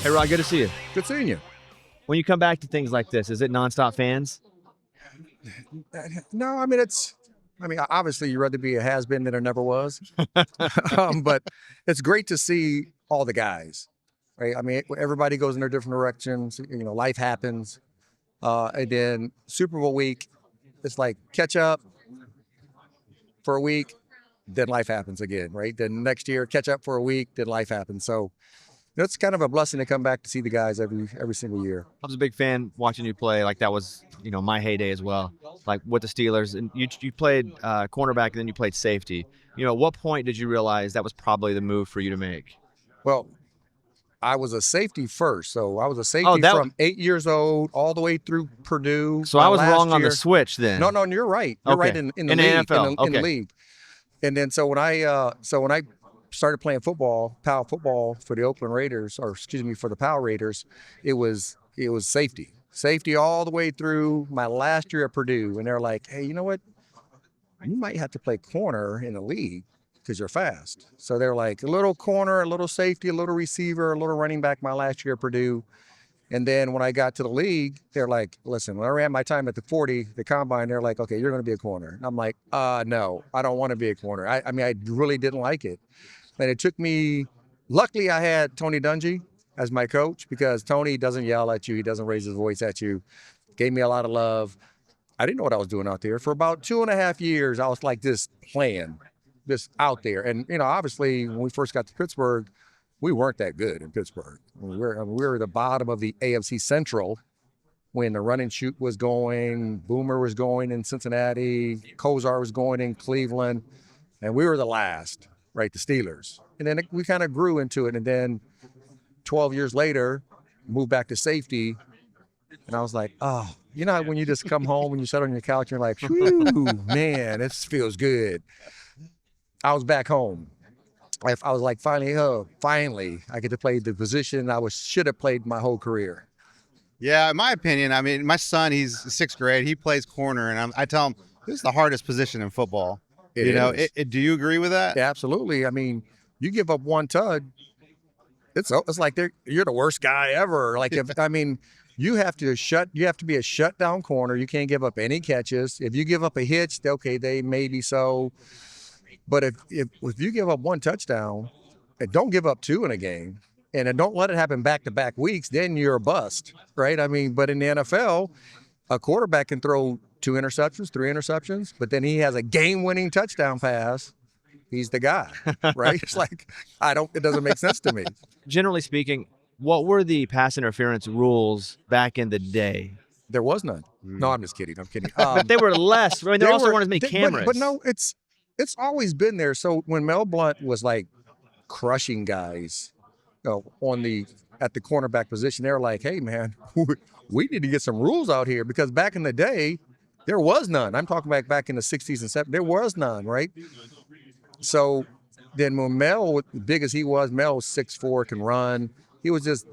Hey, Rod, good to see you. Good seeing you. When you come back to things like this, is it nonstop fans? No, obviously you'd rather be a has-been than a never was. But it's great to see all the guys, right? I mean, everybody goes in their different directions. Life happens. And then Super Bowl week, it's like catch up for a week, then life happens again, right? Then next year, catch up for a week, then life happens. So it's kind of a blessing to come back to see the guys every single year. I was a big fan watching you play. Like that was, my heyday as well. Like with the Steelers, and you played cornerback and then you played safety. At what point did you realize that was probably the move for you to make? Well, I was a safety first, so I was a safety from 8 years old all the way through Purdue. So I was wrong on the switch then. No, you're right. You're right in the league, NFL. In the league. And then so when I started playing football, PAL football for the Oakland Raiders, for the PAL Raiders, it was safety all the way through my last year at Purdue. And they're like, hey, you know what? You might have to play corner in the league because you're fast. So they're like a little corner, a little safety, a little receiver, a little running back my last year at Purdue. And then when I got to the league, they're like, listen, when I ran my time at the 40, the combine, they're like, okay, you're going to be a corner. And I'm like, no, I don't want to be a corner. I really didn't like it. And it took me, luckily I had Tony Dungy as my coach because Tony doesn't yell at you. He doesn't raise his voice at you. Gave me a lot of love. I didn't know what I was doing out there. For about 2.5 years, I was like this playing, this out there. And, obviously when we first got to Pittsburgh, we weren't that good in Pittsburgh. We were the bottom of the AFC Central when the run and shoot was going, Boomer was going in Cincinnati, Kozar was going in Cleveland, and we were the last, right, the Steelers. And then we kind of grew into it, and then 12 years later, moved back to safety, and I was like, oh, when you just come home and you sit on your couch, and you're like, whew, man, this feels good. I was back home. I was like, finally, I get to play the position I should have played my whole career. Yeah, in my opinion, my son, he's 6th grade. He plays corner, and I tell him this is the hardest position in football. Do you agree with that? Yeah, absolutely. You give up one tug, it's like you're the worst guy ever. Like you have to be a shutdown corner. You can't give up any catches. If you give up a hitch, okay, they maybe so. But if you give up one touchdown, and don't give up 2 in a game, and then don't let it happen back-to-back weeks, then you're a bust, right? But in the NFL, a quarterback can throw 2 interceptions, 3 interceptions, but then he has a game-winning touchdown pass. He's the guy, right? It's like, it doesn't make sense to me. Generally speaking, what were the pass interference rules back in the day? There was none. No, I'm just kidding. But they were less. There also weren't as many cameras. But no, it's always been there. So when Mel Blount was like crushing guys, at the cornerback position, they're like, hey man, we need to get some rules out here because back in the day, there was none. I'm talking back in the 60s and 70s, there was none, right? So then when Mel, big as he was, Mel was 6'4", can run. He was just,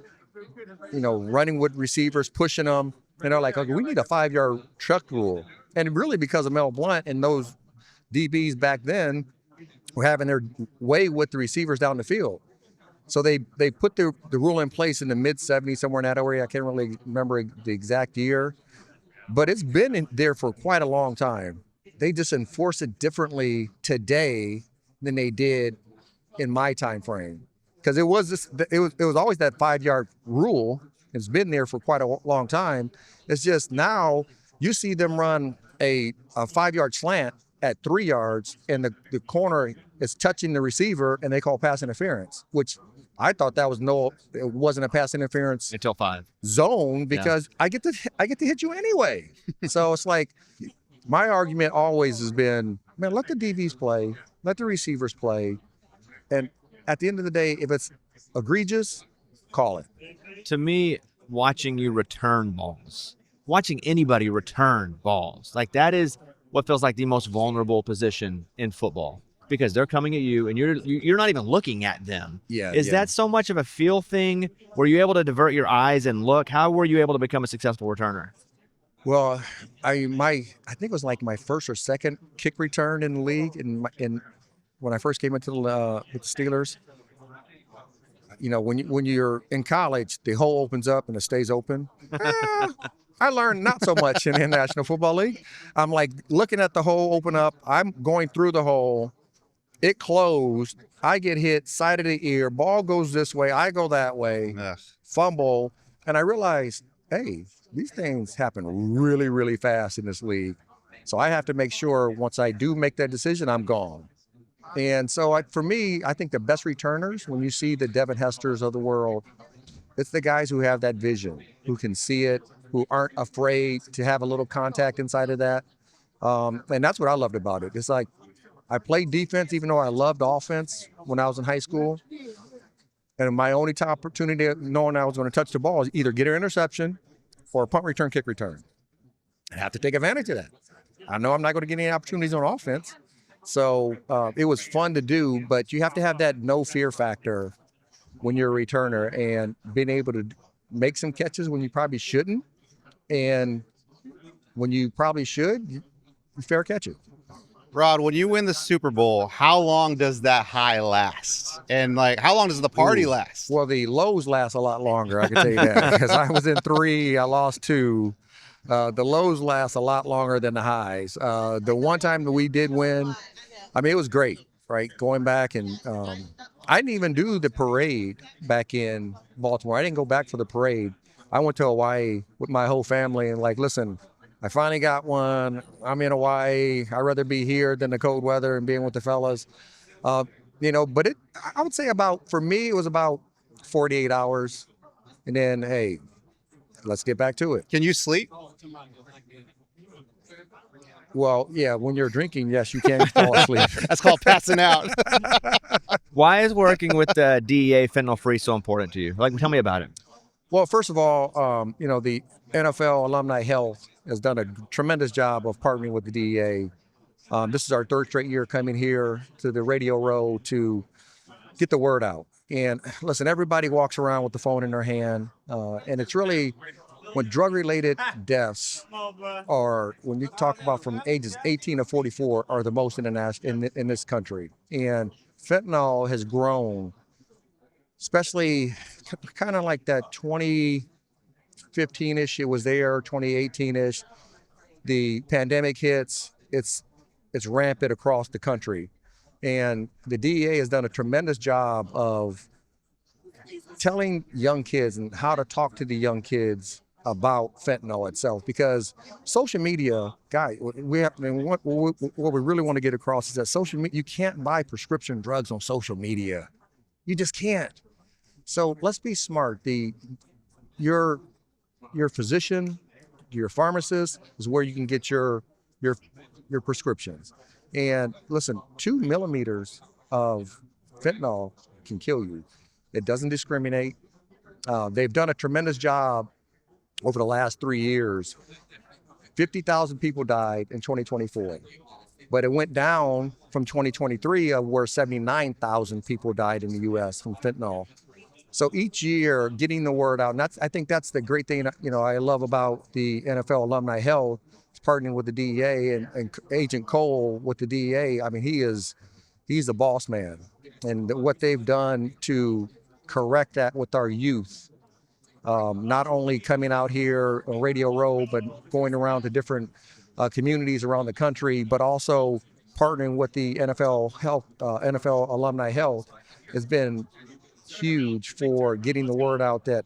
running with receivers, pushing them. And they're like, okay, we need a 5-yard chuck rule. And really because of Mel Blount and those DBs back then were having their way with the receivers down the field. So they put the rule in place in the mid-'70s, somewhere in that area. I can't really remember the exact year. But it's been there for quite a long time. They just enforce it differently today than they did in my time frame. Because it was always that 5-yard rule. It's been there for quite a long time. It's just now you see them run a 5-yard slant at 3 yards, and the corner is touching the receiver, and they call pass interference, which I thought it wasn't a pass interference until 5 zone because I get to hit you anyway. So it's like my argument always has been, man, let the DBs play, let the receivers play, and at the end of the day, if it's egregious, call it. To me, watching you return balls, watching anybody return balls, like that is what feels like the most vulnerable position in football because they're coming at you and you're not even looking at them. Is that so much of a feel thing? Were you able to divert your eyes and look? How were you able to become a successful returner? Well, I think it was like my first or second kick return in the league, in when I first came into with the Steelers. when you're in college, the hole opens up and it stays open. I learned not so much in the National Football League. I'm like looking at the hole open up. I'm going through the hole. It closed. I get hit side of the ear. Ball goes this way. I go that way. Ugh. Fumble. And I realized, hey, these things happen really, really fast in this league. So I have to make sure once I do make that decision, I'm gone. And so for me, I think the best returners, when you see the Devin Hesters of the world, it's the guys who have that vision, who can see it, who aren't afraid to have a little contact inside of that. And that's what I loved about it. It's like I played defense even though I loved offense when I was in high school. And my only top opportunity knowing I was going to touch the ball is either get an interception or a punt return, kick return. I have to take advantage of that. I know I'm not going to get any opportunities on offense. So it was fun to do, but you have to have that no fear factor when you're a returner and being able to make some catches when you probably shouldn't. And when you probably should, you fair catch it. Rod, when you win the Super Bowl, how long does that high last? And like, how long does the party last? Well, the lows last a lot longer, I can tell you that, because I was in 3, I lost 2. The lows last a lot longer than the highs. The one time that we did win, I mean, it was great, right? Going back and I didn't even do the parade back in Baltimore. I didn't go back for the parade. I went to Hawaii with my whole family and like, listen, I finally got one. I'm in Hawaii. I'd rather be here than the cold weather and being with the fellas. But I would say for me, it was about 48 hours. And then, hey, let's get back to it. Can you sleep? Well, yeah, when you're drinking, yes, you can fall asleep. That's called passing out. Why is working with the DEA fentanyl-free so important to you? Like, tell me about it. Well, first of all, the NFL Alumni Health has done a tremendous job of partnering with the DEA. This is our 3rd straight year coming here to the Radio Row to get the word out. And listen, everybody walks around with the phone in their hand, and it's really when drug-related deaths are, when you talk about from ages 18 to 44, are the most in this country. And fentanyl has grown, especially kind of like that 2015-ish, it was there, 2018-ish. The pandemic hits, it's rampant across the country. And the DEA has done a tremendous job of telling young kids and how to talk to the young kids about fentanyl itself, because social media, guys, what we really want to get across is that social media, you can't buy prescription drugs on social media. You just can't. So let's be smart. Your physician, your pharmacist is where you can get your prescriptions. And listen, 2 millimeters of fentanyl can kill you. It doesn't discriminate. They've done a tremendous job over the last 3 years. 50,000 people died in 2024, but it went down from 2023 where 79,000 people died in the U.S. from fentanyl. So each year, getting the word out, and I think that's the great thing I love about the NFL Alumni Health, partnering with the DEA and Agent Cole with the DEA. I mean, he's the boss man, and what they've done to correct that with our youth. Not only coming out here on Radio Row, but going around to different communities around the country, but also partnering with the NFL Alumni Health has been huge for getting the word out that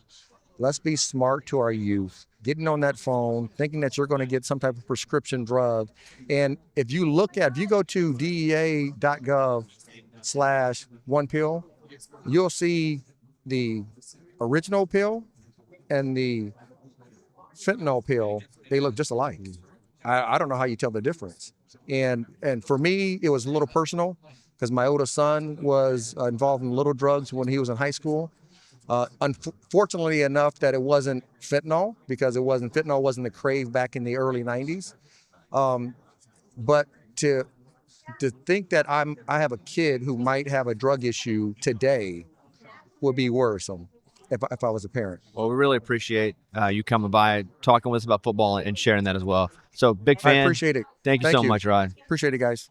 let's be smart to our youth, getting on that phone, thinking that you're going to get some type of prescription drug. And if you go to DEA.gov/1pill, you'll see the original pill and the fentanyl pill. They look just alike. I don't know how you tell the difference. And for me, it was a little personal because my oldest son was involved in little drugs when he was in high school. Unfortunately enough that it wasn't fentanyl, because fentanyl wasn't the crave back in the early 90s. But to think that I have a kid who might have a drug issue today would be worrisome if I was a parent. Well, we really appreciate you coming by, talking with us about football and sharing that as well. So big fan. I appreciate it. Thank you so much, Rod. Appreciate it, guys.